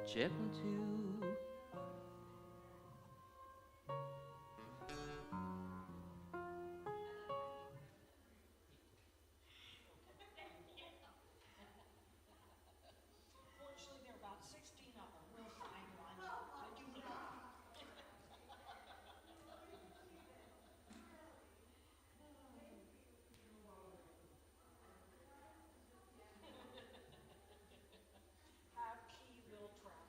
Chip and two. Fortunately, there are about 16 of them. We'll find one. But you know. Have key will travel.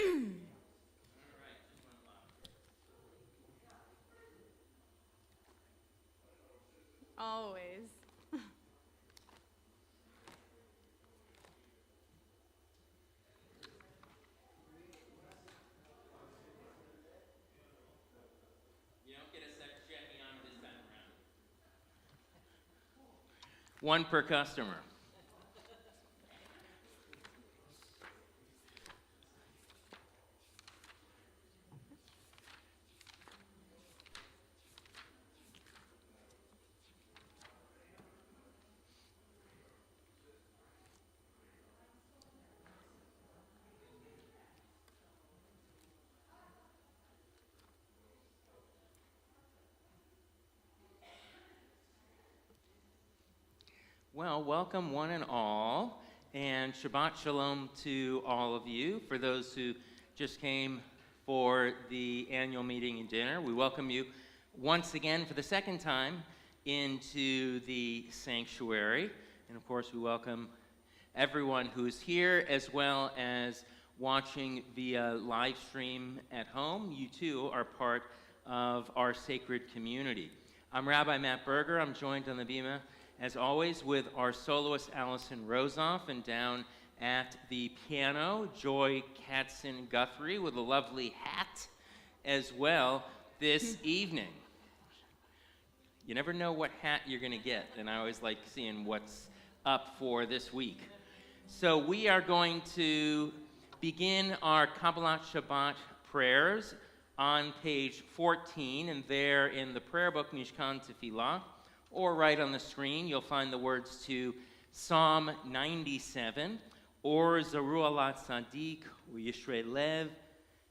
All right. Always. You don't get a second checking on this time around. One per customer. Well, welcome one and all, and Shabbat Shalom to all of you. For those who just came for the annual meeting and dinner, we welcome you once again for the second time into the sanctuary. And of course, we welcome everyone who's here as well as watching via live stream at home. You too are part of our sacred community. I'm Rabbi Matt Berger. I'm joined on the bima as always, with our soloist Allison Rosoff, and down at the piano, Joy Katzen-Guthrie, with a lovely hat as well this evening. You never know what hat you're going to get, and I always like seeing what's up for this week. So we are going to begin our Kabbalat Shabbat prayers on page 14, and there in the prayer book, Mishkan Tefillah, or right on the screen, you'll find the words to Psalm 97, or Zaru Alat Sadiq, or Yishrei Lev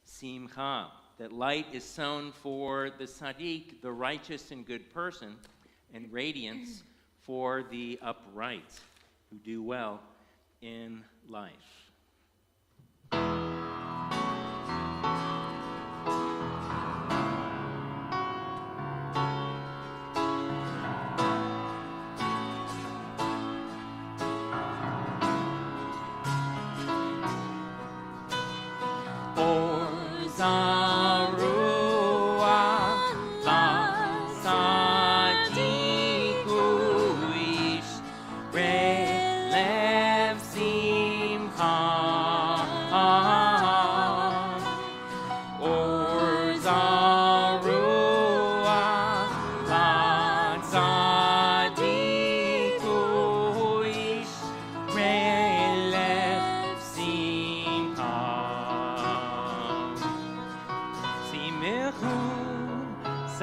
Simcha, that light is sown for the Sadiq, the righteous and good person, and radiance for the upright who do well in life.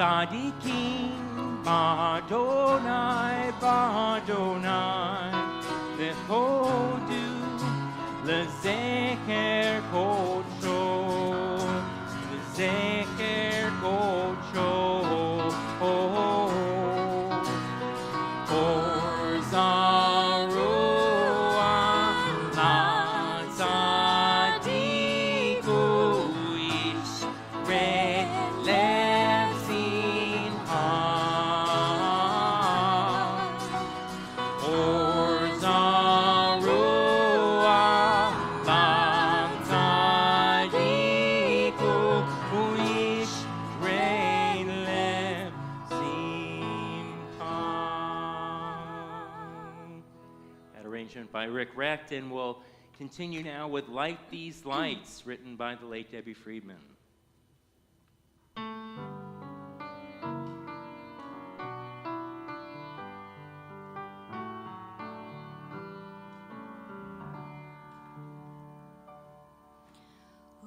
Sadiqim Badonai Badonai Vehodu Lezeker Kocho Lezeker Kocho by Rick Recht, and we'll continue now with Light These Lights, written by the late Debbie Friedman.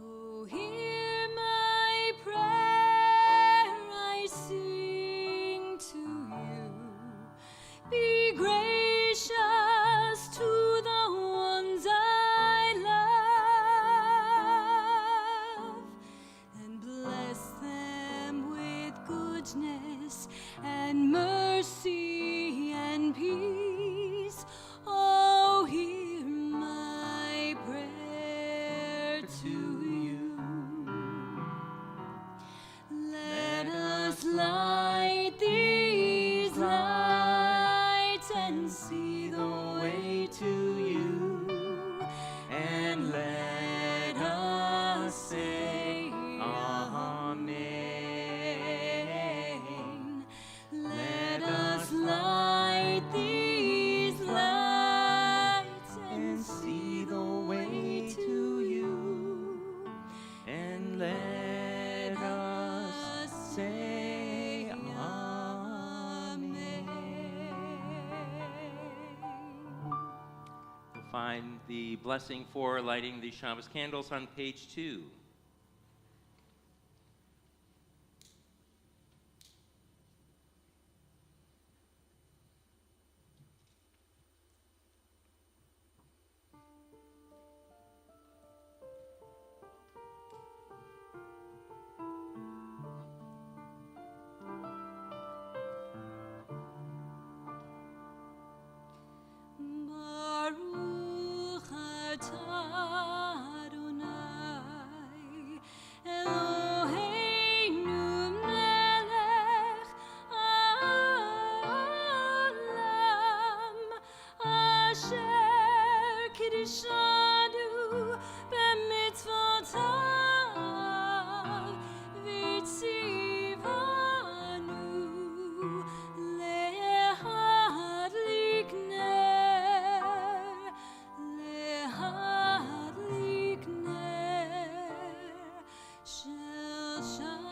Oh, hear my prayer I sing to you. Be gracious to the ones I love, and bless them with goodness and mercy and peace. Oh, hear my prayer to you. Let us light these lights and see the way to you, and let us say Amen. Let us light these lights and see the way to you, and let us say Amen. You'll find the blessing for lighting the Shabbos candles on page 2. Baruch atah Adonai Eloheinu melech haolam asher kiddushanu b'mitzvotav v'tzivanu lehadlik shel Shabbat.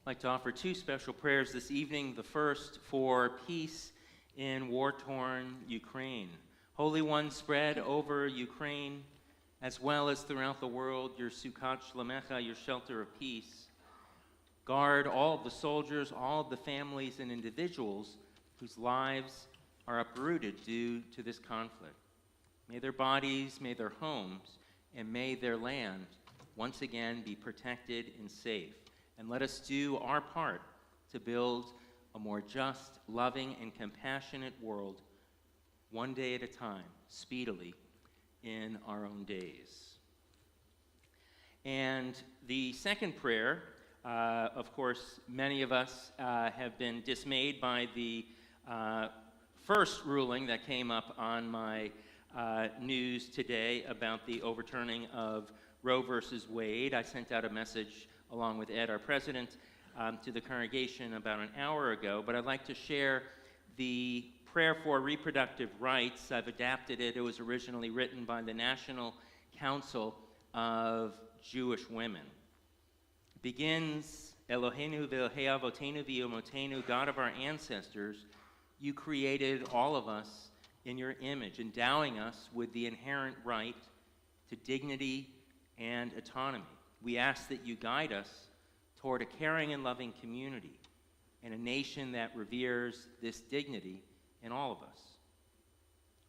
I'd like to offer 2 special prayers this evening. The first for peace in war-torn Ukraine. Holy One, spread over Ukraine as well as throughout the world your Sukkot Shlemecha, your shelter of peace. Guard all of the soldiers, all of the families and individuals whose lives are uprooted due to this conflict. May their bodies, may their homes, and may their land once again be protected and safe. And let us do our part to build a more just, loving, and compassionate world one day at a time, speedily, in our own days. And the second prayer, of course, many of us have been dismayed by the first ruling that came up on my news today about the overturning of Roe versus Wade. I sent out a message along with Ed, our president, to the congregation about an hour ago, but I'd like to share the prayer for reproductive rights. I've adapted it. It was originally written by the National Council of Jewish Women. It begins, Eloheinu v'Elokei avotenu v'yomotenu, God of our ancestors, you created all of us in your image, endowing us with the inherent right to dignity and autonomy. We ask that you guide us toward a caring and loving community and a nation that reveres this dignity in all of us.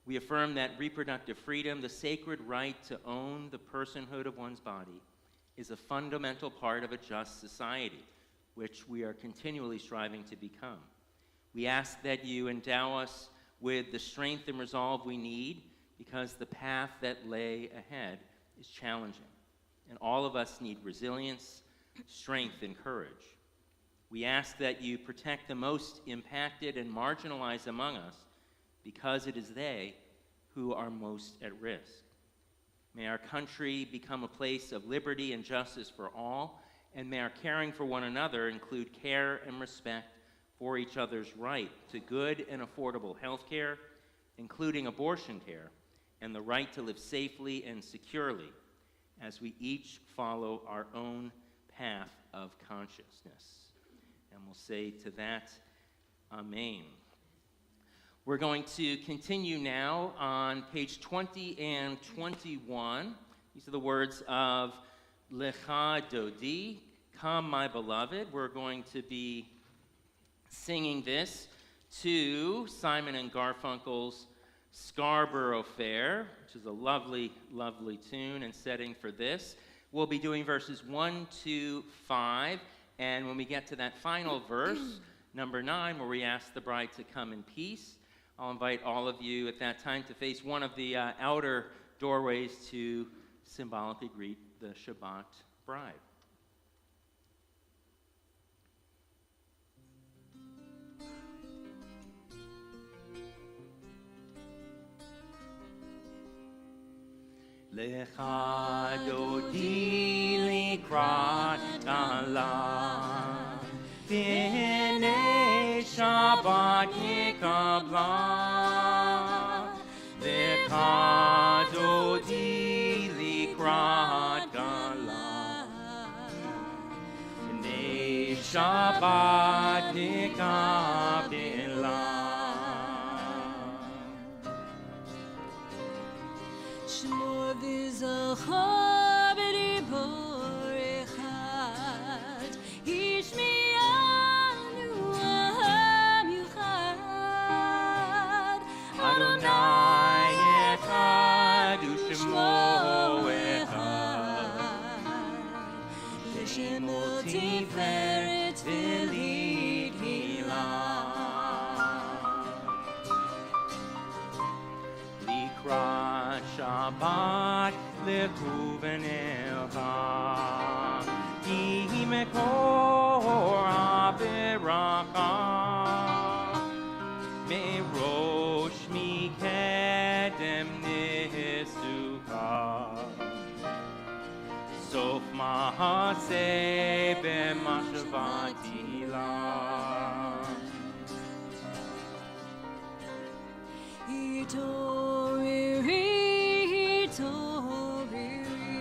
We affirm that reproductive freedom, the sacred right to own the personhood of one's body, is a fundamental part of a just society, which we are continually striving to become. We ask that you endow us with the strength and resolve we need, because the path that lay ahead is challenging, and all of us need resilience, strength, and courage. We ask that you protect the most impacted and marginalized among us, because it is they who are most at risk. May our country become a place of liberty and justice for all, and may our caring for one another include care and respect for each other's right to good and affordable health care, including abortion care, and the right to live safely and securely as we each follow our own path of consciousness. And we'll say to that, Amen. We're going to continue now on page 20 and 21. These are the words of Lecha Dodi, Come My Beloved. We're going to be singing this to Simon and Garfunkel's Scarborough Fair, which is a lovely, lovely tune and setting for this. We'll be doing verses 1 to 5, and when we get to that final verse, number 9, where we ask the bride to come in peace, I'll invite all of you at that time to face one of the outer doorways to symbolically greet the Shabbat bride. Lecha dodi likrat Allah, b'nei Shabbat yikabla. Lecha dodi likrat Allah, b'nei Shabbat yikabla. Shmor v'zochor b'dibor echad, Yishmi'anu ha'michad. Adonai echad u'shemo echad, L'shemo tiferet v'lithilah. Likrat Shabbat lekuven elcha, Ki mekor ha'beracha, Merosh mikedem nesuka, Sof mahaseh b'mashvatila. Hitoriri, hitoriri,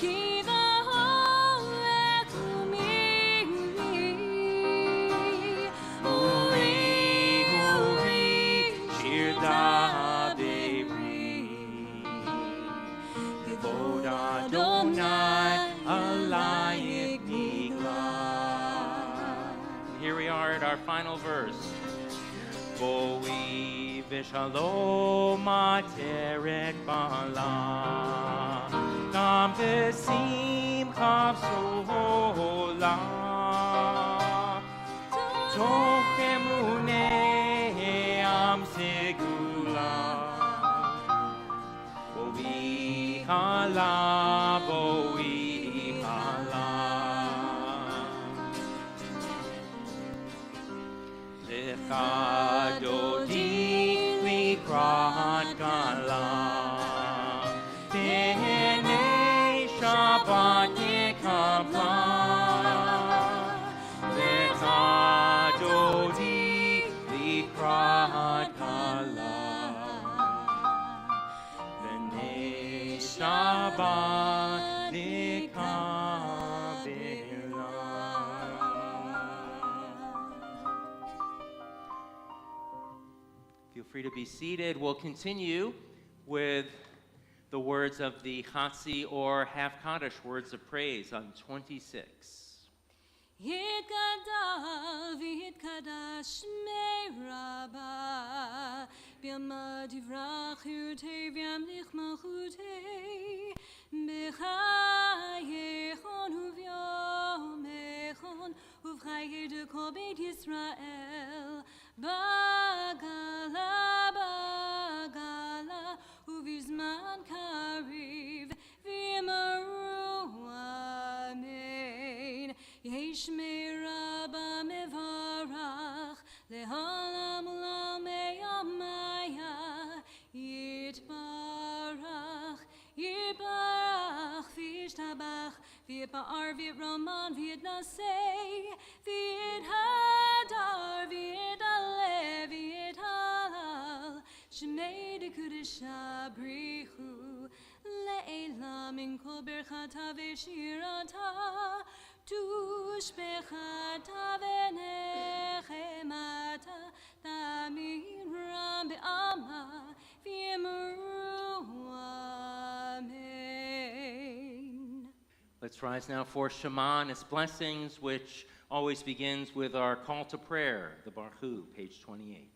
kivaholek umiri. Uri, uri, shir da'aberi, Kivod Adonai alayik nigla. Here we are at our final verse. Boi v'shalom ateret bala, Gam v'simcha v'sola, Toch emunei am segula. Boi hala, boi hala. Lecha dodi likrat gala, b'nei Shabbat yikabla. Lecha dodi likrat gala, b'nei Shabbat yikabla. Feel free to be seated. We'll continue with the words of the Chatzi or half Kaddish words of praise on 26. Yitgadal v'yitkadash shmei Rabbah, b'yamad yivrach yirtei v'yamlich malchutei, b'chayechon u'v'yomechon u'v'chayei de kol beit Yisrael, bagala bagala u'v'zman kariv v'yimaru amen. Yeshmei Rabbah mevarach lehalam ulam meyamaya yitbarach yitbarach v'yishtabach v'yipar ba'ar v'it roman v'it naseh v'it hadar v'it ale v'it hal shemei de kudesha brichu le'ela min kol berchata v'shirata tush bechata v'nechemata tamim ram be'ama v'yemuru amen. Let's rise now for Shema and its blessings, which always begins with our call to prayer, the Barhu, page 28.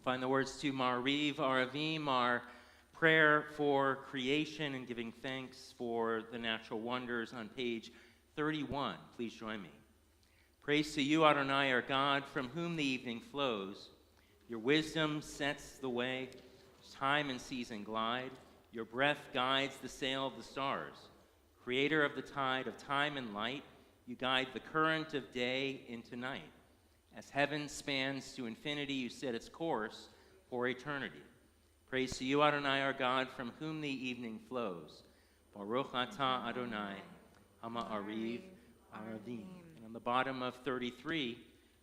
Find the words to Ma'ariv Aravim, our prayer for creation and giving thanks for the natural wonders, on page 31. Please join me. Praise to you, Adonai, our God, from whom the evening flows. Your wisdom sets the way, time and season glide. Your breath guides the sail of the stars. Creator of the tide of time and light, you guide the current of day into night. As heaven spans to infinity, you set its course for eternity. Praise to you, Adonai, our God, from whom the evening flows. Baruch atah Adonai, Ha'ma'ariv Aravim. And on the bottom of 33,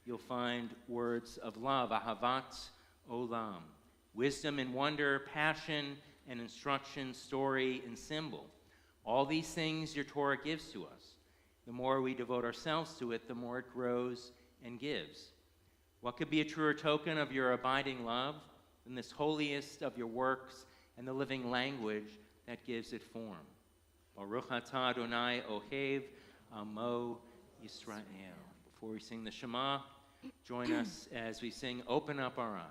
you'll find words of love, Ahavat Olam. Wisdom and wonder, passion and instruction, story and symbol. All these things your Torah gives to us. The more we devote ourselves to it, the more it grows and gives. What could be a truer token of your abiding love than this holiest of your works and the living language that gives it form? Baruch atah Adonai Ohev Amo Yisrael. Before we sing the Shema, join us as we sing Open Up Our Eyes.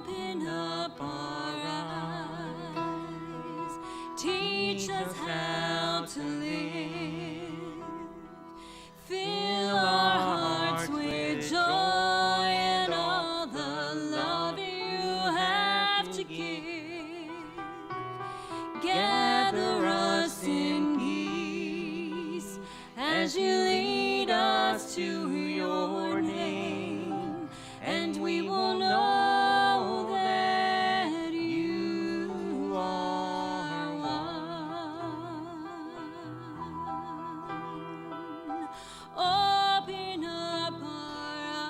Open up our eyes, teach us how to live, fill our hearts with joy and all the love you have to give. Gather us in peace as you lead us to your name, and we will know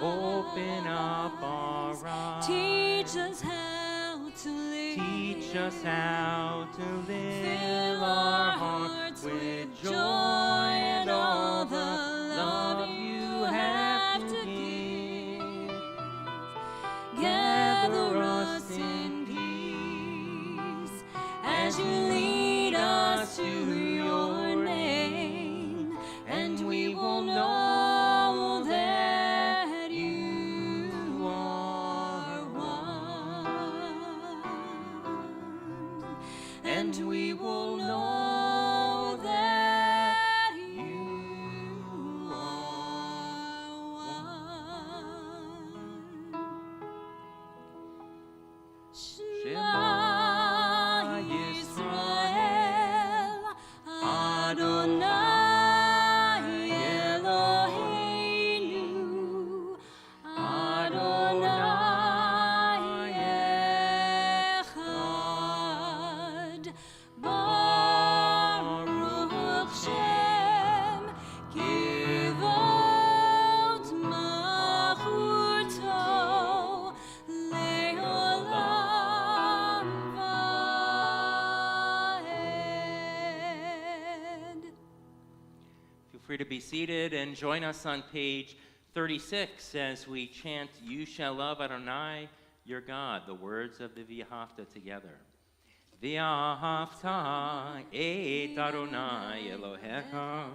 Open up our eyes. Teach us how to live. Teach us how to live. Fill our hearts with joy and all the love you have to give. Gather us in free to be seated and join us on page 36 as we chant, You Shall Love Adonai, Your God, the words of the V'ahavta together. V'ahavta et Adonai Elohecha,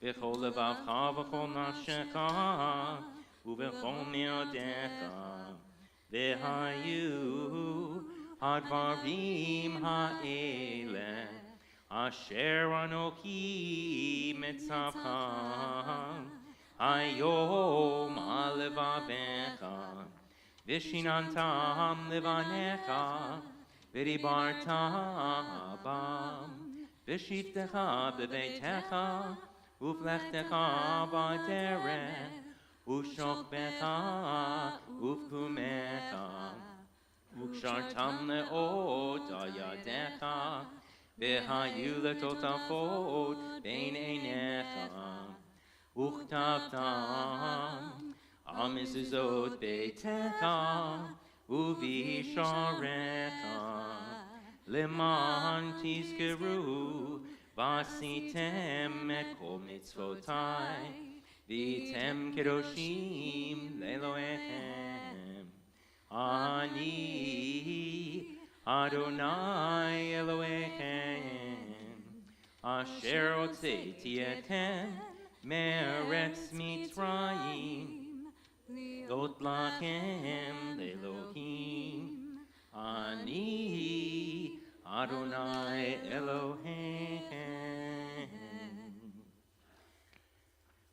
v'chol levavcha v'chol nafshecha, u'v'chol me'odecha, v'hayu hadvarim ha'eleh, asher anochi mitzavcha, hayom alevavecha, vishinantam levanecha, v'dibarta bam, v'shivtecha b'veitecha, uflechtecha b'derech, u'shokbecha ufkumecha, u'kshartam le'od ayadecha, v'hayu letotafot bein einecha, uchtavtam al mezuzot beitecha, u'visharecha, leman tizkeru v'asitem et kol mitzvotai, v'tem kedoshim le'elohechem. Ani Adonai Elohechem, asher hotzeiti etem me'eretz Mitzrayim, lot lachem le'Elohim. Ani Adonai Elohechem.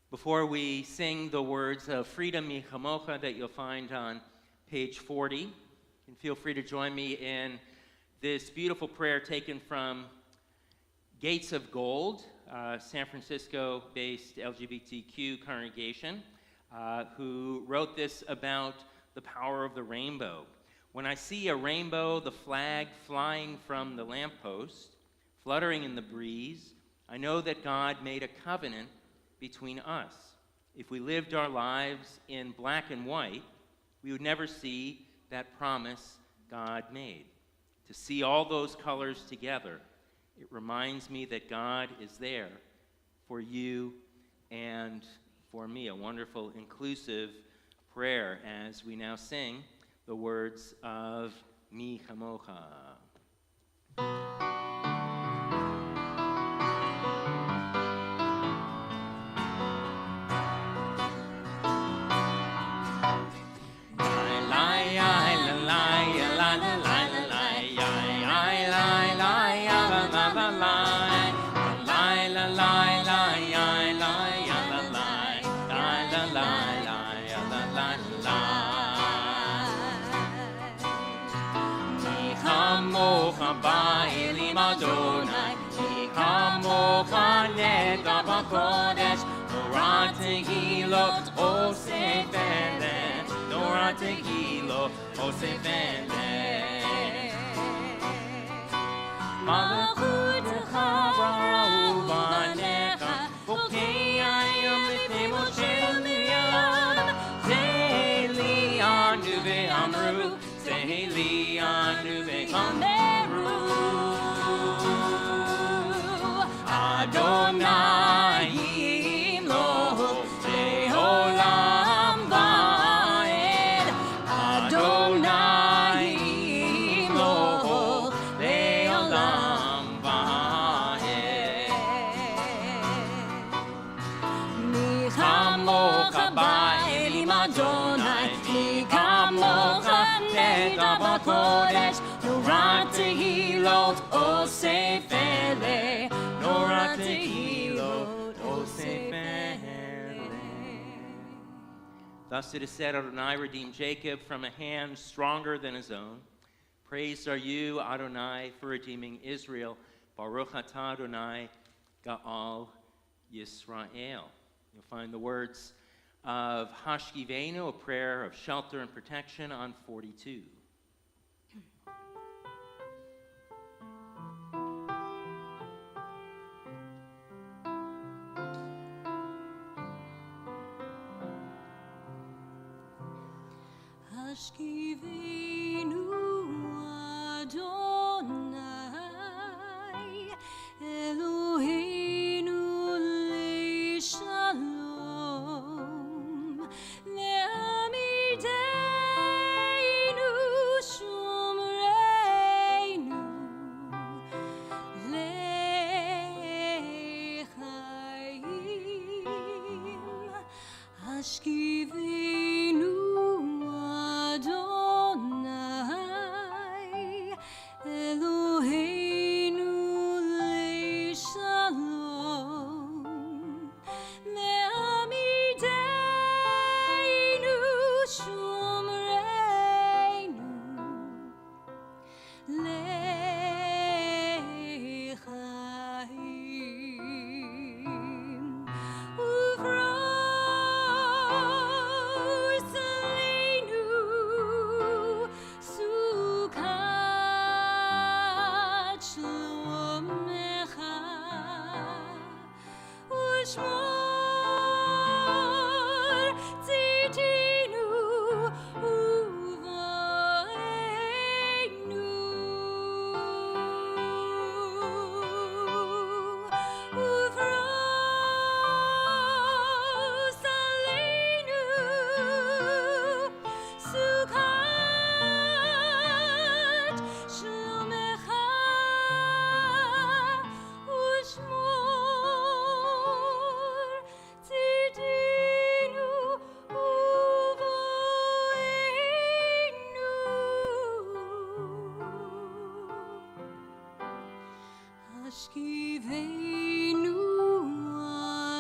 Before we sing the words of Freedom Mi Chamocha that you'll find on page 40, you can feel free to join me in this beautiful prayer taken from Gates of Gold, San Francisco-based LGBTQ congregation, who wrote this about the power of the rainbow. When I see a rainbow, the flag flying from the lamppost, fluttering in the breeze, I know that God made a covenant between us. If we lived our lives in black and white, we would never see that promise God made. To see all those colors together, it reminds me that God is there for you and for me. A wonderful, inclusive prayer as we now sing the words of Mi Chamocha. Adonai, Chamocha nega b'kodesh, Torah tehilot oseh v'eleh, Torah tehilot oseh v'eleh. Malachutecha bara'u b'anecha, Bokei hayom lifnei Moshe u'Miriam, Ze'li anu ve'amru, Ze'li anu ve'amru. Adonai Imloch Le'olam Va'ed, Adonai Imloch Le'olam Va'ed. Mi chamocha ba'elim Adonai, mi chamocha nega b'kodesh, Torah tehilot oseh v'eleh. Thus it is said, Adonai redeemed Jacob from a hand stronger than his own. Praised are you, Adonai, for redeeming Israel. Baruch atah Adonai Ga'al Yisrael. You'll find the words of Hashkivenu, a prayer of shelter and protection, on 42. Hashkivenu Adonai Eloheinu leishaleinu Hashkivenu Adonai Eloheinu leShalom Me'amideinu Shomreinu Lechaim Uvros Aleinu Sukat Shlomecha Ushmor Tzidkenu Uvoeinu Uvros Aleinu Sukat Shlomecha Ushmor Tzidkenu Uvoeinu Hashkivenu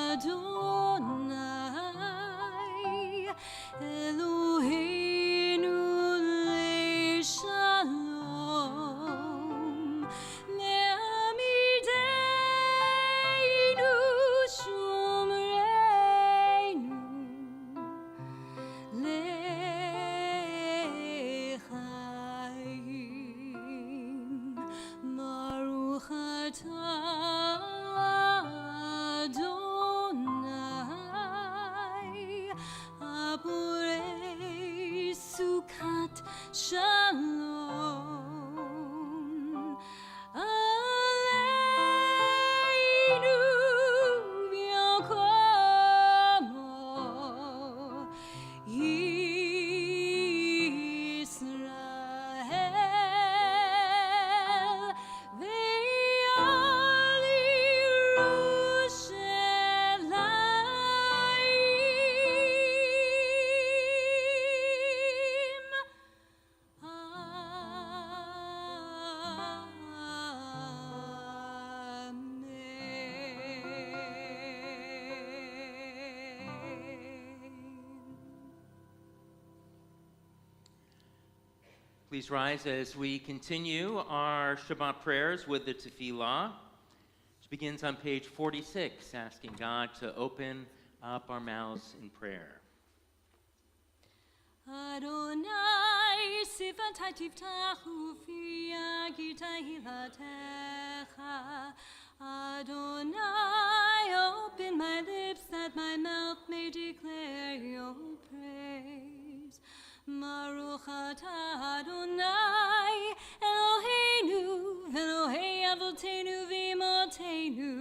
Adonai Eloheinu leShalom Me'amideinu Shomreinu Lechaim Baruch atah Adonai Aborei Sukat Shalom Aleinu Yakomo Yisrael Ve'al Yerushalayim Please rise as we continue our Shabbat prayers with the Tefillah, which begins on page 46, asking God to open up our mouths in prayer. Adonai sifatai tiftachu fi hilatecha. Adonai, open my lips that my mouth may declare your praise. Baruch atah Adonai Eloheinu Elohei Avotenu v'Imotenu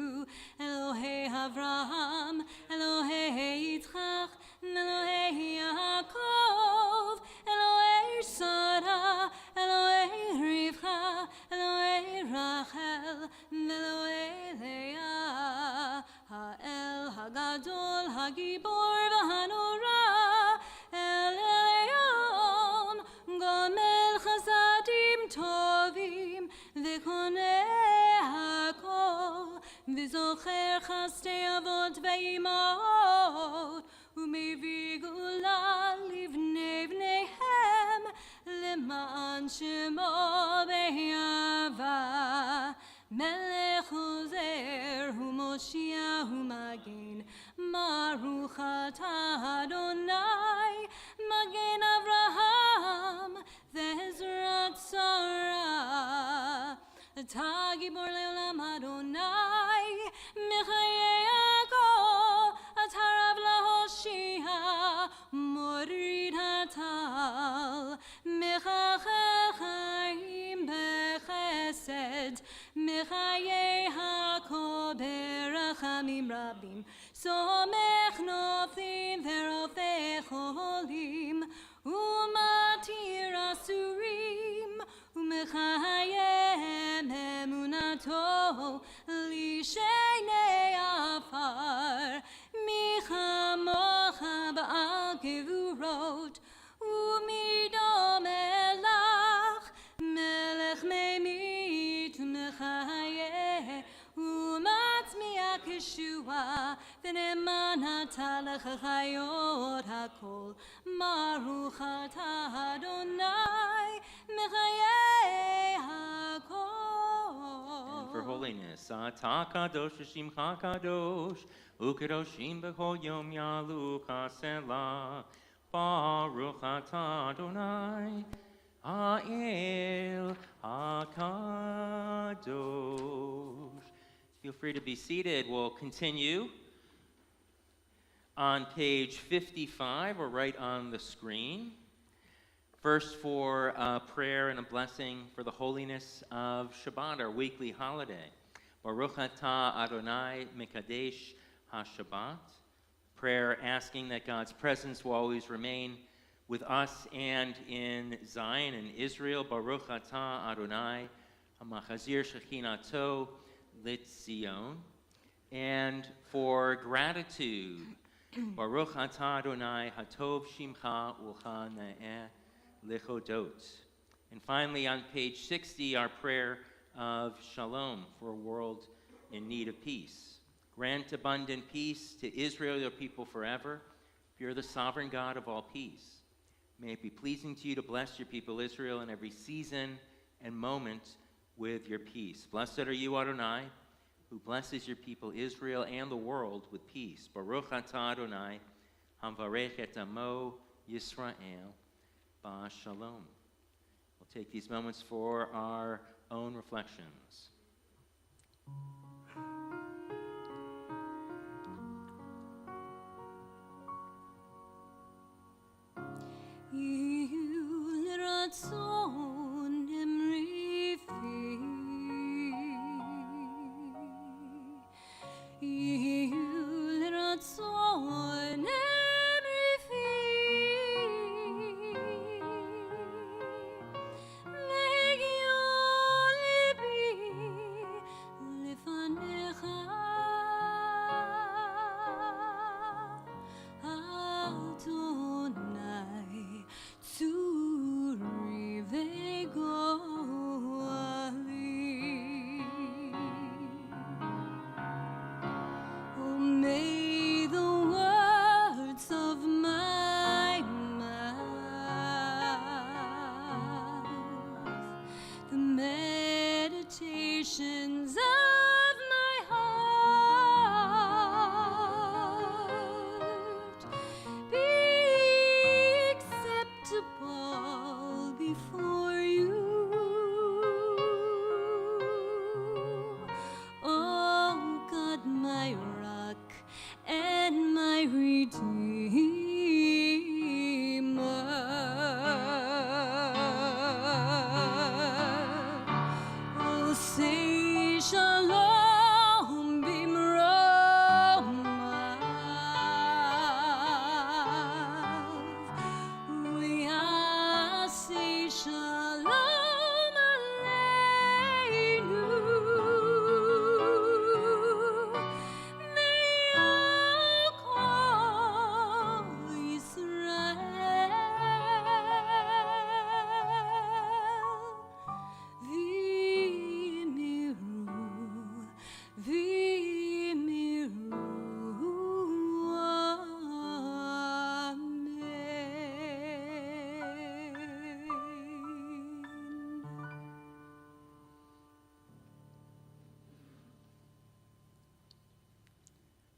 Elohei Avraham Elohei Yitzchak Elohei Yaakov Elohei Sarah Elohei Rivka Elohei Rachel Elohei Leah Ha'el Hagadol Hagibor v'Hanora El Elyon Gomel Chasadim Tovim V'konei Hakol V'zocher Chastei Avot Ve'imot U'mevi Gula Livnei Bneihem Le'ma'an Shemo Be'yava Melech Ozer U'Moshiach U'Magen Baruch atah Adonai Magen Avraham Ve'ezrat Sarah Atah Gibor Le'olam Adonai Mechayei Yaakov Atah Rav LaHoshia Morid Hatal Mechachel Chaim Bechesed Mechayei Hakol Berachamim Rabim Somech Nofim Verofei Cholim Umatir Asurim Umechayem Emunato Lishenei Afar Michamocha gevurot, u'midom elach, melech memit mechayeh, u'matzmiach Yeshua, v'ne'eman ata lechayot hakol, baruch ata Adonai, mechayeh hakol. And for holiness, Ata kadosh v'shimcha kadosh, u'kadoshim b'chol yom yalu kasela, baruch ata Adonai, ha'el hakadosh. Feel free to be seated. We'll continue on page 55, or right on the screen. First, for a prayer and a blessing for the holiness of Shabbat, our weekly holiday. Baruch atah Adonai Mekadesh HaShabbat. Prayer asking that God's presence will always remain with us and in Zion and Israel. Baruch atah Adonai HaMachazir Shechinato Litzion. And for gratitude, Baruch atah Adonai Hatov Shimcha Ucha Na'eh Lichodot. And finally, on page 60, our prayer of shalom for a world in need of peace. Grant abundant peace to Israel, your people forever. You're the sovereign God of all peace. May it be pleasing to you to bless your people Israel in every season and moment with your peace. Blessed are you, Adonai, who blesses your people Israel and the world with peace. Baruch atah Adonai, hamvarech et amo Yisrael. Shalom. We'll take these moments for our own reflections.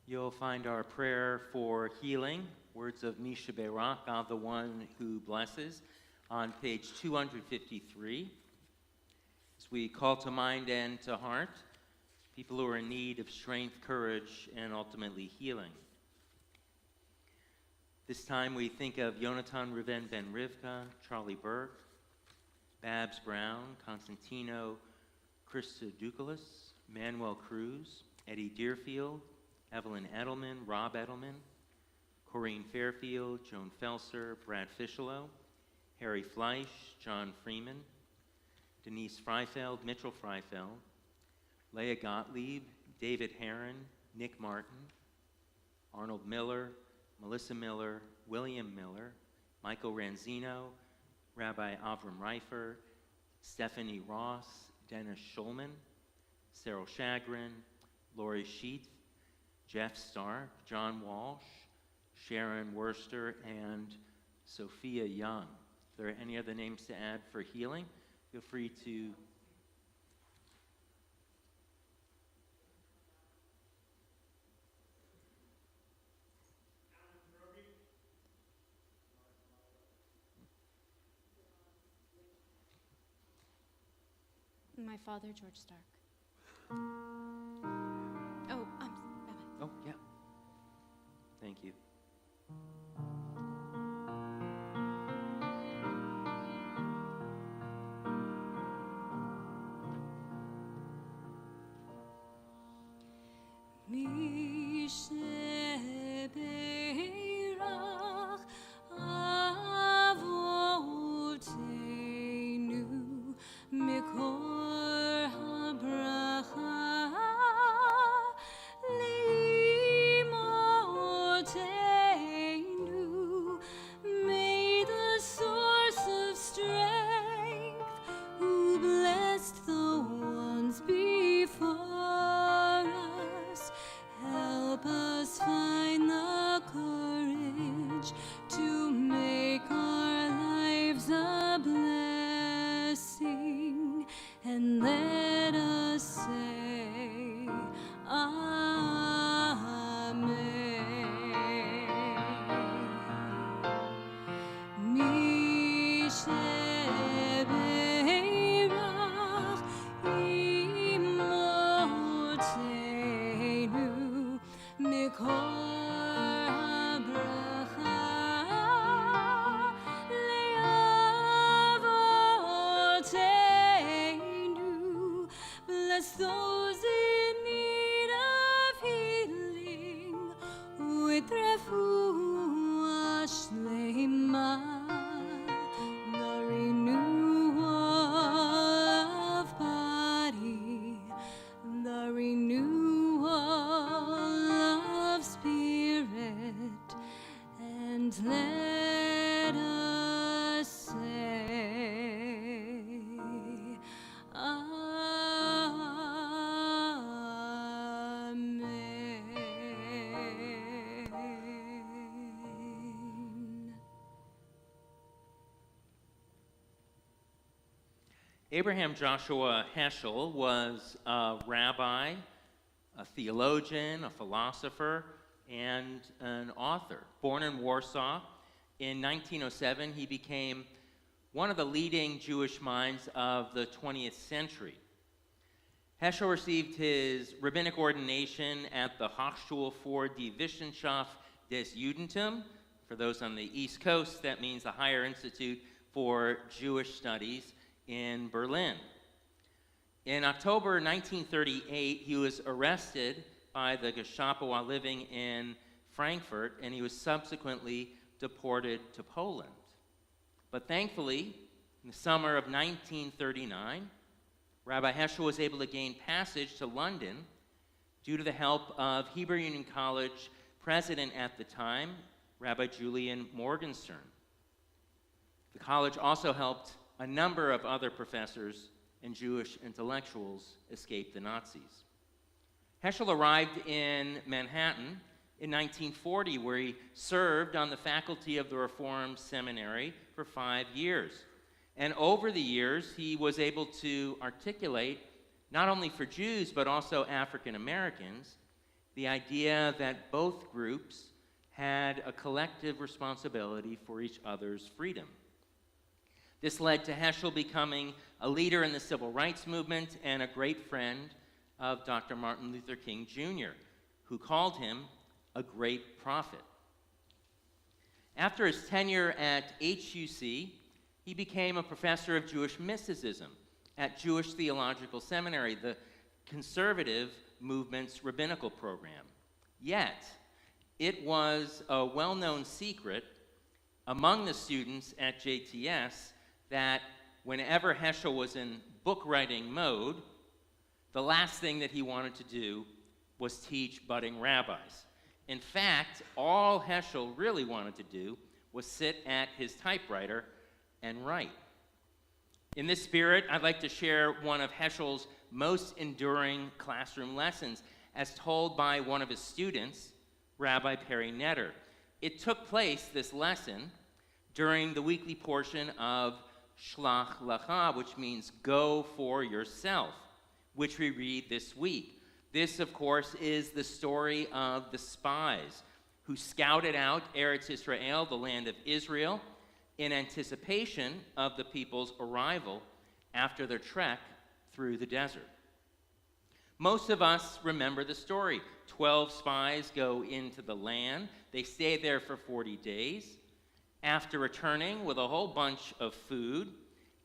You'll find our prayer for healing, words of Misha Berak, God the one who blesses, on page 253. As we call to mind and to heart people who are in need of strength, courage, and ultimately healing. This time we think of Yonatan Reuven ben Rivka, Charlie Burke, Babs Brown, Constantino Christodoukalis, Manuel Cruz, Eddie Deerfield, Evelyn Edelman, Rob Edelman, Corrine Fairfield, Joan Felser, Brad Fischelo, Harry Fleisch, John Freeman, Denise Freifeld, Mitchell Freifeld, Leah Gottlieb, David Heron, Nick Martin, Arnold Miller, Melissa Miller, William Miller, Michael Ranzino, Rabbi Avram Reifer, Stephanie Ross, Dennis Schulman, Cyril Shagrin, Lori Sheath, Jeff Stark, John Walsh, Sharon Worster, and Sophia Young. If there are any other names to add for healing, feel free to. My father, George Stark. Oh, Rabbi. Oh, yeah. Thank you. Misheberach Avoteinu Mikor habracha Limotenu. May the source of strength, who blessed the ones before us, help us find the courage to make our lives a blessing, and let us say Amen. Misheberach Imotenu Mikor habracha Le'avotenu. Bless those in need of healing with refuah shlema, the renewal of body, the renewal of spirit, and let us say Amen. Abraham Joshua Heschel was a rabbi, a theologian, a philosopher, and an author. Born in Warsaw in 1907, he became one of the leading Jewish minds of the 20th century. Heschel received his rabbinic ordination at the Hochschule für die Wissenschaft des Judentums. For those on the East Coast, that means the Higher Institute for Jewish Studies in Berlin. In October 1938, he was arrested by the Gestapo while living in Frankfurt, and he was subsequently deported to Poland. But thankfully, in the summer of 1939, Rabbi Heschel was able to gain passage to London due to the help of Hebrew Union College president at the time, Rabbi Julian Morgenstern. The college also helped a number of other professors and Jewish intellectuals escape the Nazis. Heschel arrived in Manhattan in 1940, where he served on the faculty of the Reformed Seminary for 5 years. And over the years, he was able to articulate, not only for Jews, but also African Americans, the idea that both groups had a collective responsibility for each other's freedom. This led to Heschel becoming a leader in the civil rights movement and a great friend of Dr. Martin Luther King Jr., who called him a great prophet. After his tenure at HUC, he became a professor of Jewish mysticism at Jewish Theological Seminary, the conservative movement's rabbinical program. Yet, it was a well-known secret among the students at JTS that whenever Heschel was in book-writing mode, the last thing that he wanted to do was teach budding rabbis. In fact, all Heschel really wanted to do was sit at his typewriter and write. In this spirit, I'd like to share one of Heschel's most enduring classroom lessons as told by one of his students, Rabbi Perry Netter. It took place, this lesson, during the weekly portion of Shlach Lecha, which means go for yourself, which we read this week. This, of course, is the story of the spies who scouted out Eretz Israel, the land of Israel, in anticipation of the people's arrival after their trek through the desert. Most of us remember the story. 12 spies go into the land. They stay there for 40 days. After returning with a whole bunch of food,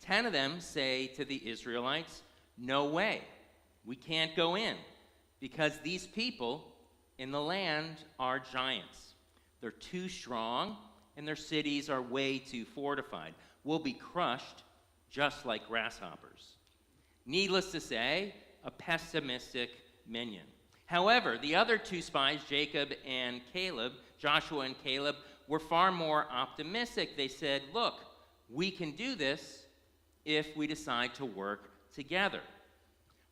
10 of them say to the Israelites, "No way, we can't go in, because these people in the land are giants. They're too strong, and their cities are way too fortified. We'll be crushed just like grasshoppers." Needless to say, a pessimistic minion. However, the other two spies, Joshua and Caleb, were far more optimistic. They said, "Look, we can do this if we decide to work together."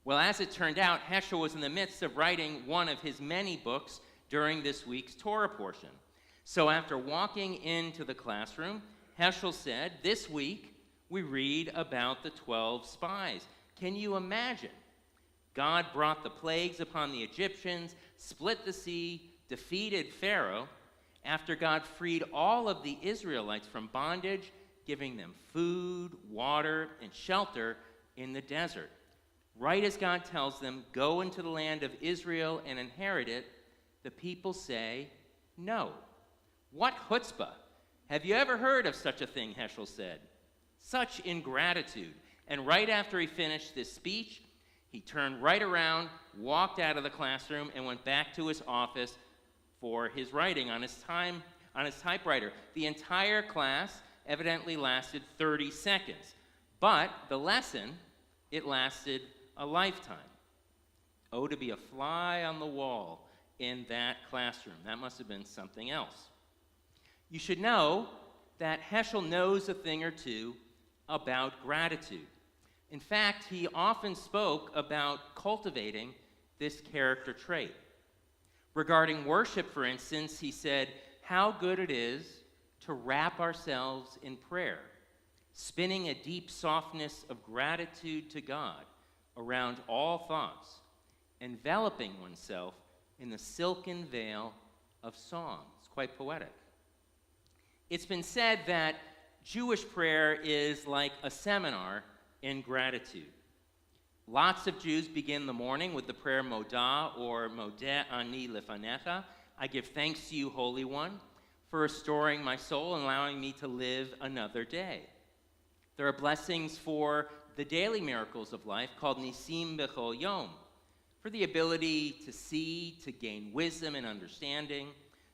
Well, as it turned out, Heschel was in the midst of writing one of his many books during this week's Torah portion. So after walking into the classroom, Heschel said, "This week we read about the 12 spies. Can you imagine? God brought the plagues upon the Egyptians, split the sea, defeated Pharaoh, after God freed all of the Israelites from bondage, giving them food, water, and shelter in the desert. Right as God tells them, go into the land of Israel and inherit it, the people say, no. What chutzpah! Have you ever heard of such a thing?" Heschel said. Such ingratitude. And right after he finished this speech, he turned right around, walked out of the classroom, and went back to his office for his writing on his typewriter. The entire class evidently lasted 30 seconds. But the lesson, it lasted a lifetime. Oh, to be a fly on the wall in that classroom. That must have been something else. You should know that Heschel knows a thing or two about gratitude. In fact, he often spoke about cultivating this character trait. Regarding worship, for instance, he said, how good it is to wrap ourselves in prayer, spinning a deep softness of gratitude to God around all thoughts, enveloping oneself in the silken veil of song. It's quite poetic. It's been said that Jewish prayer is like a seminar in gratitude. Lots of Jews begin the morning with the prayer Modah or Modeh Ani Lefanecha. I give thanks to you, Holy One, for restoring my soul and allowing me to live another day. There are blessings for the daily miracles of life called Nisim Bechol Yom, for the ability to see, to gain wisdom and understanding,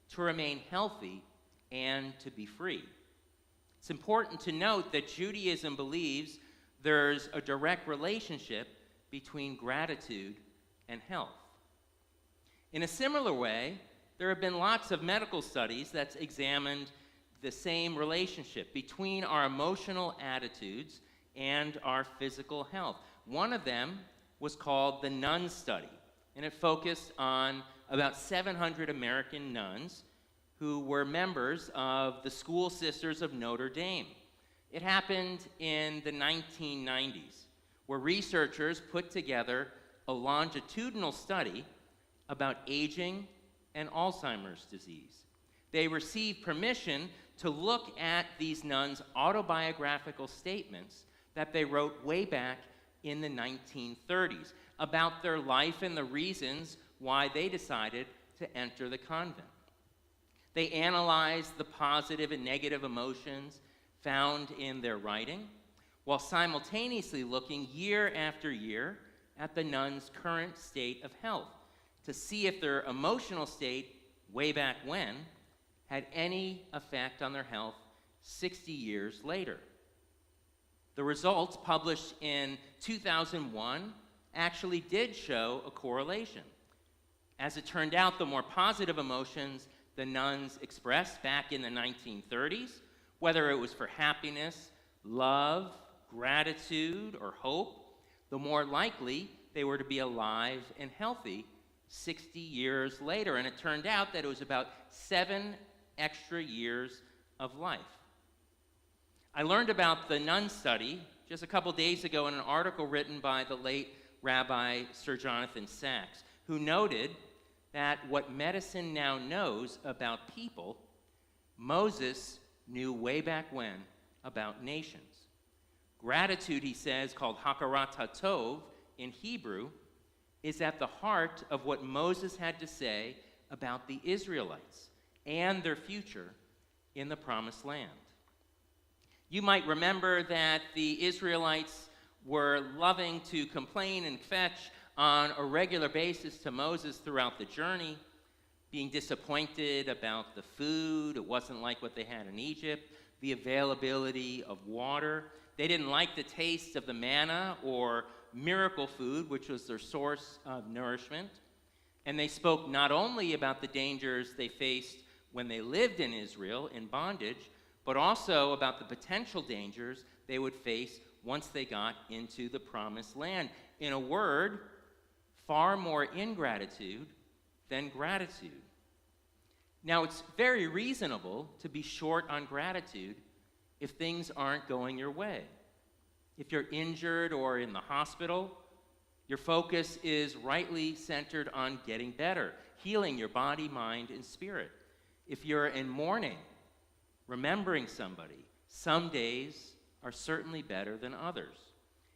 to remain healthy, and to be free. It's important to note that Judaism believes there's a direct relationship between gratitude and health. In a similar way, there have been lots of medical studies that's examined the same relationship between our emotional attitudes and our physical health. One of them was called the Nun Study, and it focused on about 700 American nuns who were members of the School Sisters of Notre Dame. It happened in the 1990s, where researchers put together a longitudinal study about aging and Alzheimer's disease. They received permission to look at these nuns' autobiographical statements that they wrote way back in the 1930s about their life and the reasons why they decided to enter the convent. They analyzed the positive and negative emotions found in their writing, while simultaneously looking year after year at the nuns' current state of health to see if their emotional state way back when had any effect on their health 60 years later. The results, published in 2001, actually did show a correlation. As it turned out, the more positive emotions the nuns expressed back in the 1930s, whether it was for happiness, love, gratitude, or hope, the more likely they were to be alive and healthy 60 years later. And it turned out that it was about 7 extra years of life. I learned about the nun study just a couple days ago in an article written by the late Rabbi Sir Jonathan Sacks, who noted that what medicine now knows about people, Moses knew way back when about nations. Gratitude, he says, called hakarat hatov in Hebrew, is at the heart of what Moses had to say about the Israelites and their future in the Promised Land. You might remember that the Israelites were loving to complain and fetch on a regular basis to Moses throughout the journey, being disappointed about the food. It wasn't like what they had in Egypt, the availability of water. They didn't like the taste of the manna or miracle food, which was their source of nourishment. And they spoke not only about the dangers they faced when they lived in Israel in bondage, but also about the potential dangers they would face once they got into the Promised Land. In a word, far more ingratitude than gratitude. Now, it's very reasonable to be short on gratitude if things aren't going your way. If you're injured or in the hospital, your focus is rightly centered on getting better, healing your body, mind, and spirit. If you're in mourning, remembering somebody, some days are certainly better than others.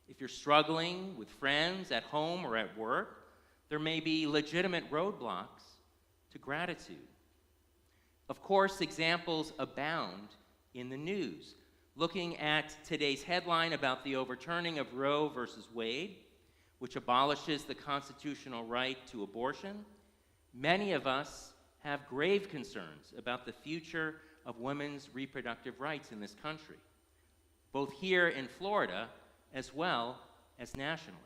If you're struggling with friends at home or at work, there may be legitimate roadblocks to gratitude. Of course, examples abound in the news. Looking at today's headline about the overturning of Roe versus Wade, which abolishes the constitutional right to abortion, many of us have grave concerns about the future of women's reproductive rights in this country, both here in Florida as well as nationally.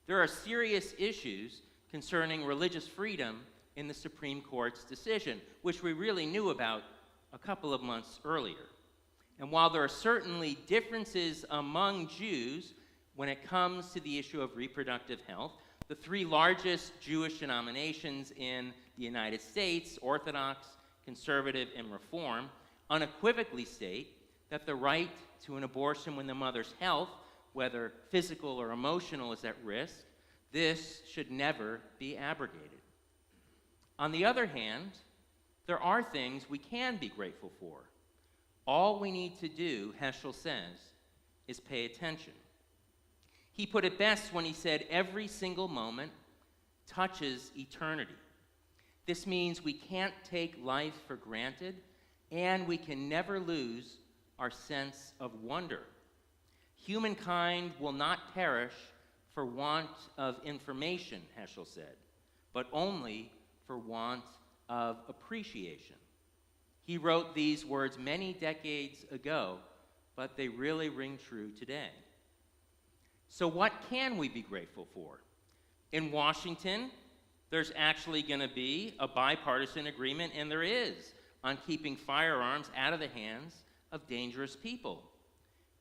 There are serious issues concerning religious freedom in the Supreme Court's decision, which we really knew about a couple of months earlier. And while there are certainly differences among Jews when it comes to the issue of reproductive health, the 3 largest Jewish denominations in the United States, Orthodox, Conservative, and Reform, unequivocally state that the right to an abortion when the mother's health, whether physical or emotional, is at risk, this should never be abrogated. On the other hand, there are things we can be grateful for. All we need to do, Heschel says, is pay attention. He put it best when he said, every single moment touches eternity. This means we can't take life for granted, and we can never lose our sense of wonder. Humankind will not perish for want of information, Heschel said, but only for want of appreciation. He wrote these words many decades ago, but they really ring true today. So what can we be grateful for? In Washington, there's actually going to be a bipartisan agreement, and there is, on keeping firearms out of the hands of dangerous people,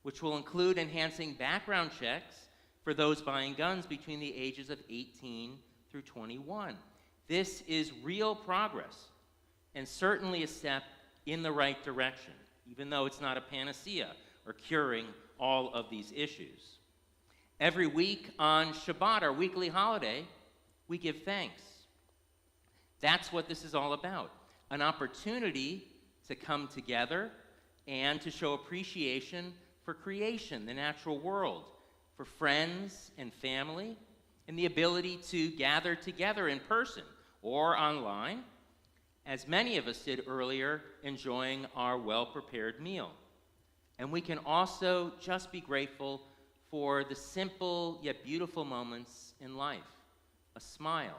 which will include enhancing background checks for those buying guns between the ages of 18 through 21. This is real progress, and certainly a step in the right direction, even though it's not a panacea or curing all of these issues. Every week on Shabbat, our weekly holiday, we give thanks. That's what this is all about, an opportunity to come together and to show appreciation for creation, the natural world, for friends and family, and the ability to gather together in person or online, as many of us did earlier, enjoying our well-prepared meal. And we can also just be grateful for the simple yet beautiful moments in life, a smile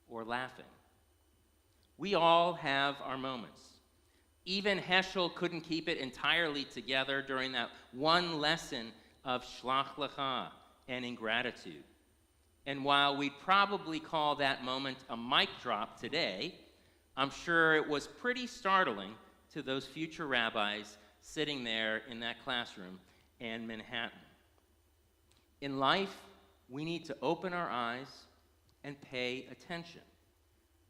or laughing. We all have our moments. Even Heschel couldn't keep it entirely together during that one lesson of Shlach Lecha and ingratitude. And while we'd probably call that moment a mic drop today, I'm sure it was pretty startling to those future rabbis sitting there in that classroom in Manhattan. In life, we need to open our eyes and pay attention.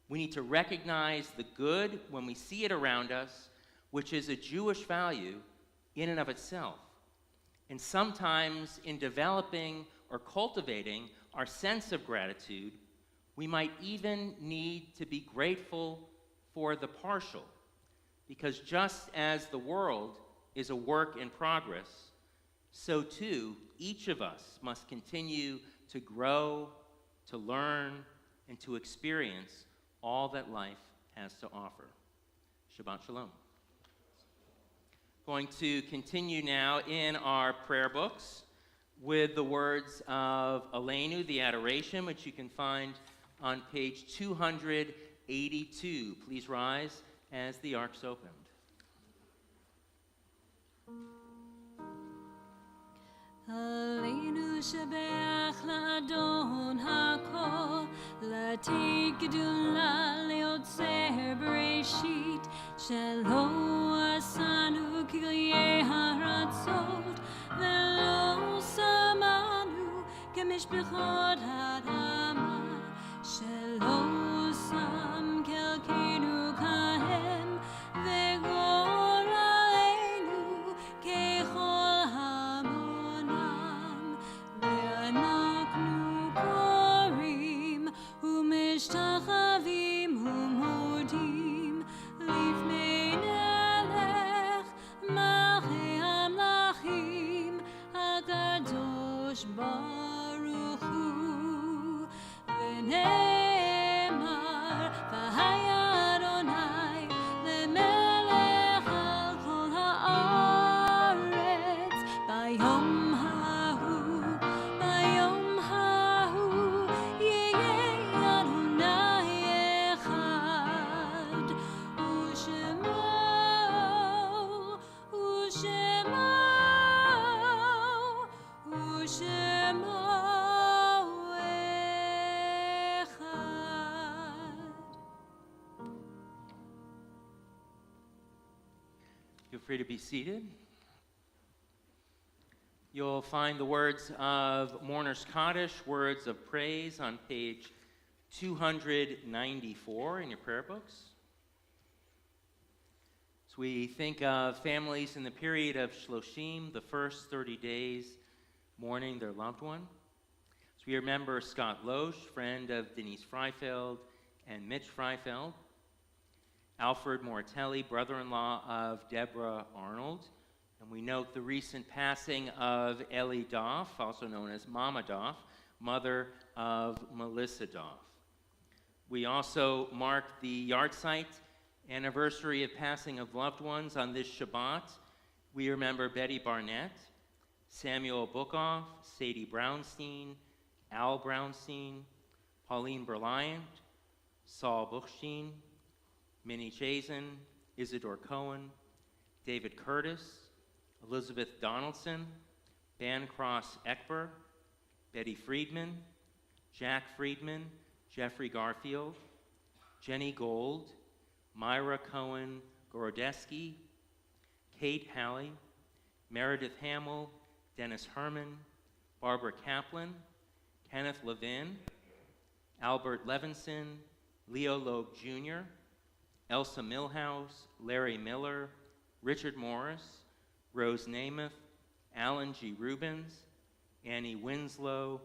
We need to recognize the good when we see it around us, which is a Jewish value in and of itself. And sometimes in developing or cultivating our sense of gratitude, we might even need to be grateful for the partial, because just as the world is a work in progress, so too each of us must continue to grow, to learn, and to experience all that life has to offer. Shabbat Shalom. Going to continue now in our prayer books with the words of Aleinu, the Adoration, which you can find on page 282. Please rise as the ark's opened. Aleinu shebeach la'adon hakol, latik gedula leotzer bereshit, shelo asanu kiryeh haratzot, velo samanu kemishbechot hadama, shelo sam kelkenu kahem, vegor aleinu kechol hamonam, ve'anaknu korim u'mishtachavim u'modim lifnei nelech malchei hamlachim hakadosh baruch hu v'ne'emar v'haya Adonai lemelech al kol haaretz bayom hahu yeh Adonai echad u'shemo echad. Feel free to be seated. You'll find the words of Mourner's Kaddish, words of praise, on page 294 in your prayer books. As we think of families in the period of Shloshim, the first 30 days mourning their loved one, as we remember Scott Loesch, friend of Denise Freifeld and Mitch Freifeld, Alfred Mortelli, brother-in-law of Deborah Arnold, and we note the recent passing of Ellie Doff, also known as Mama Doff, mother of Melissa Doff. We also mark the yahrzeit anniversary of passing of loved ones on this Shabbat. We remember Betty Barnett, Samuel Bookoff, Sadie Brownstein, Al Brownstein, Pauline Berliant, Saul Buchstein, Minnie Chazen, Isidore Cohen, David Curtis, Elizabeth Donaldson, Bancross Eckber, Betty Friedman, Jack Friedman, Jeffrey Garfield, Jenny Gold, Myra Cohen Gorodeski, Kate Halley, Meredith Hamill, Dennis Herman, Barbara Kaplan, Kenneth Levin, Albert Levinson, Leo Loeb Jr., Elsa Milhouse, Larry Miller, Richard Morris, Rose Namath, Alan G. Rubens, Annie Winslow,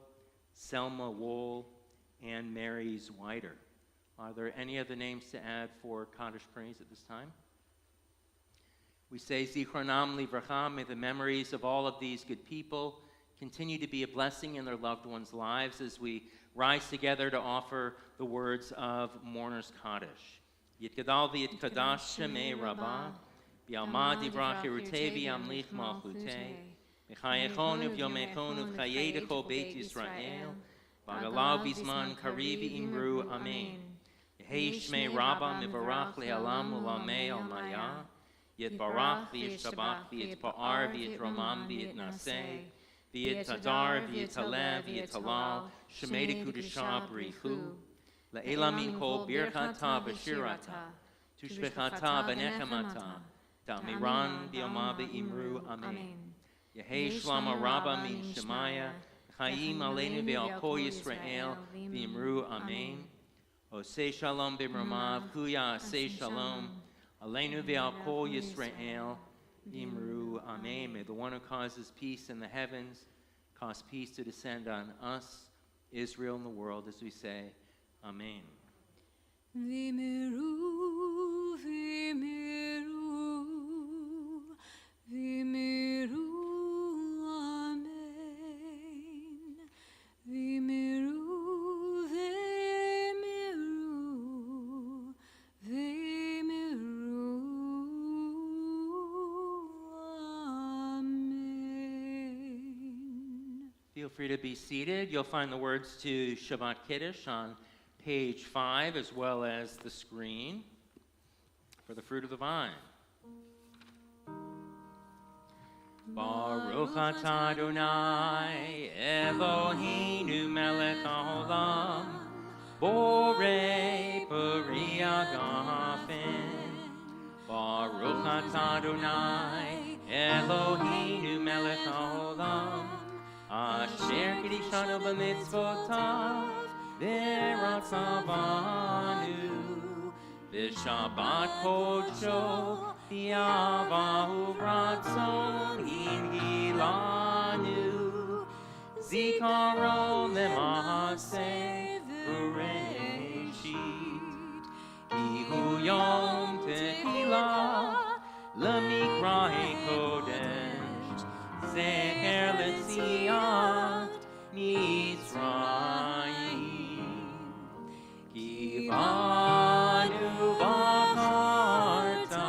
Selma Wool, and Mary Zwider. Are there any other names to add for Kaddish praise at this time? We say Zichronam Livracha, may the memories of all of these good people continue to be a blessing in their loved ones' lives as we rise together to offer the words of Mourner's Kaddish. Yitgadal v'yitkadash shemei rabbah, b'alma divrach hirutei v'yamlich malchutei, v'chayechon v'yomechon v'chayedecho beit Yisrael, v'agalav b'zman kariv v'imru amen. Yehei shmei rabbah mivarach le'alam u'lamei al-maya, yitbarach v'yishtabach v'yitpa'ar v'yitromam v'yitnaseh, V'yetadar, v'yetaleh, v'yetalal, shemedi kudusha b'richu, le'ela min kol birchata v'shirata, tushbechata v'nechamata, ta'miran b'yoma v'imru, amen. Yehi shlama rabba min shemaya, chayim aleinu ve'al kol Yisrael, v'imru, amen. Osei shalom b'mramav, huya asei shalom, aleinu ve'al kol Yisrael, v'imru, amen. May the one who causes peace in the heavens cause peace to descend on us, Israel, and the world, as we say, amen. V'imru, v'imru, v'imru, amen. V'imru, v'imru, v'imru, amen. Feel free to be seated. You'll find the words to Shabbat Kiddush on page 5, as well as the screen for the fruit of the vine. Baruch atah Adonai Eloheinu melech haolam borei peri hagafen. Baruch atah Adonai Eloheinu melech haolam asher kidishanu b'mitzvotav v'ratzavanu v'shabbat kodsho v'avahu ratzon hingilanu zikaron lema'aseh v'reshit ihu yom tehilah lemikra kodesh zecher letziat Mitzrayim kivanu v'karta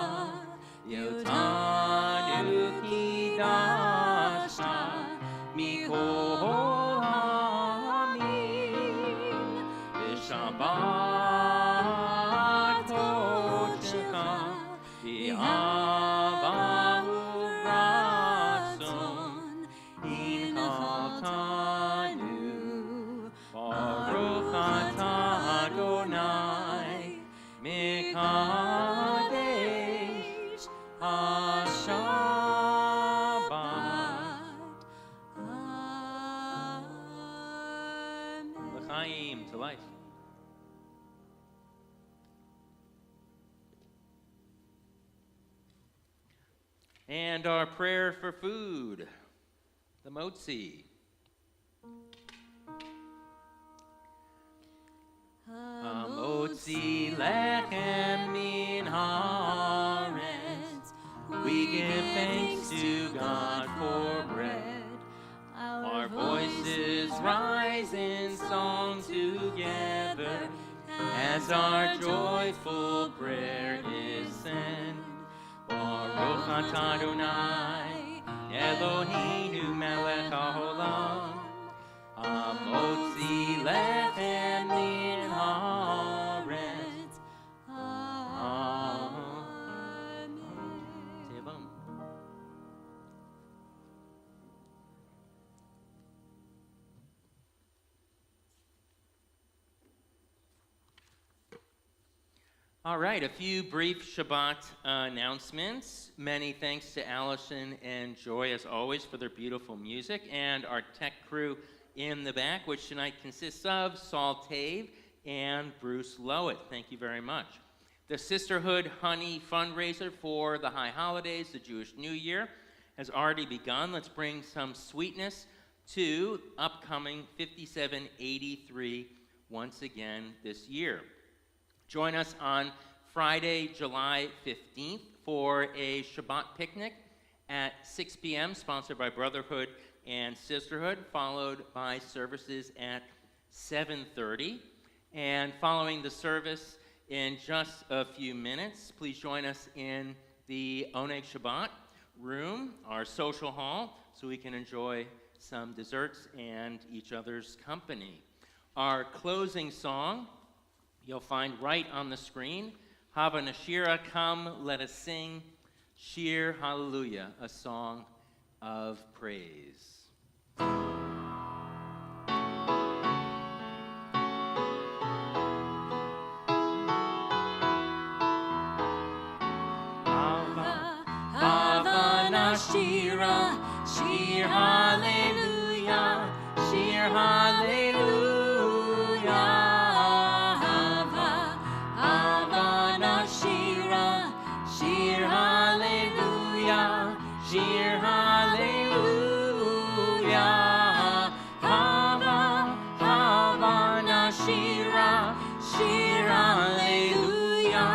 yotanu kidasha mikol ha'amim v'shabbat kodshecha v'avahu ratzon inchaltanu Baruch atah Adonai mekadesh ha-shabbat l'chaim, to life. And our prayer for food, the motzi. Hamotzi lechem min haaretz. We give thanks to God for bread. Our voices rise in song together as our joyful prayer is sent. Baruch atah Adonai Eloheinu melech haolam hamotzi lechem min haaretz. Amen. Tevum. All right, a few brief Shabbat announcements. Many thanks to Allison and Joy, as always, for their beautiful music, and our tech crew in the back, which tonight consists of Saul Tave and Bruce Lowett. Thank you very much. The Sisterhood Honey fundraiser for the high holidays, the Jewish New Year, has already begun. Let's bring some sweetness to upcoming 5783 once again this year. Join us on Friday, July 15th for a Shabbat picnic at 6 p.m., sponsored by Brotherhood and Sisterhood, followed by services at 7:30. And following the service in just a few minutes, please join us in the Oneg Shabbat room, our social hall, so we can enjoy some desserts and each other's company. Our closing song you'll find right on the screen. Hava Nashira, come, let us sing Shir Hallelujah, a song of praise. Hava Nashira, Shir Hallelujah, Shir Hallelujah. Hava Nashira, Shir Hallelujah, Shir Hallelujah. Hava Nashira, Shir Hallelujah,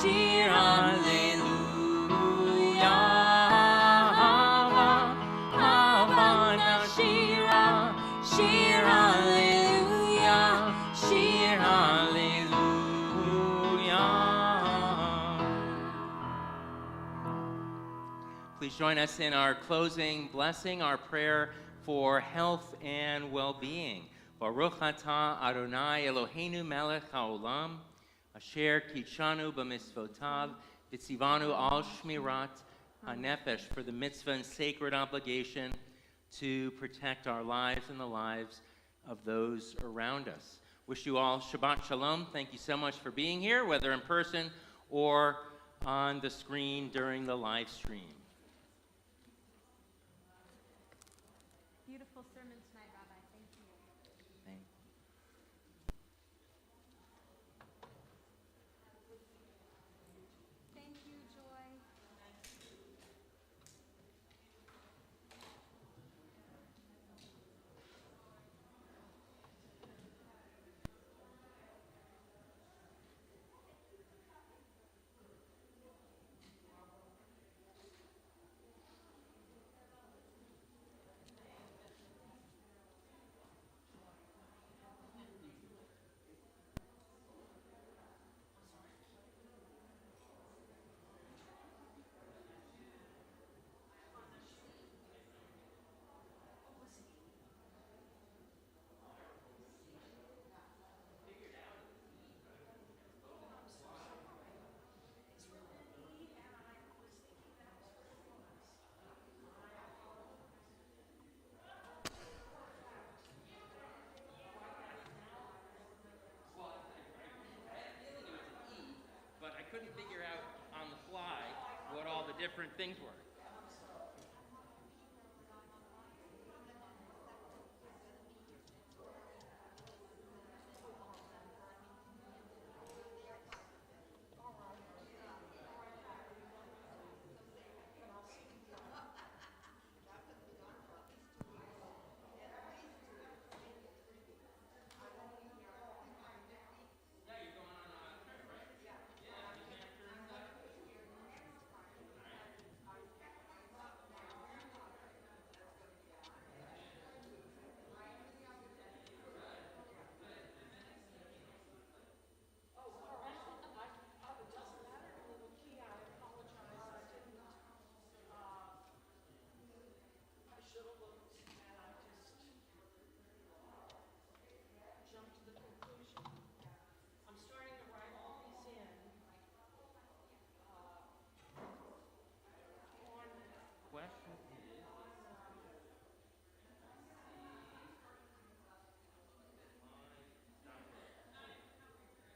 Shir Hallelujah. Shir Hallelujah, Shir Hallelujah. Please join us in our closing blessing, our prayer for health and well-being. Baruch atah Adonai Eloheinu melech haolam, asher kitshanu b'mitzvotav, v'tzivanu al shmirat hanefesh, for the mitzvah and sacred obligation to protect our lives and the lives of those around us. Wish you all Shabbat Shalom. Thank you so much for being here, whether in person or on the screen during the live stream. Beautiful sermon tonight, Rabbi. Thank you. Thank you. Thank you, Joy. But I couldn't figure out on the fly what all the different things were.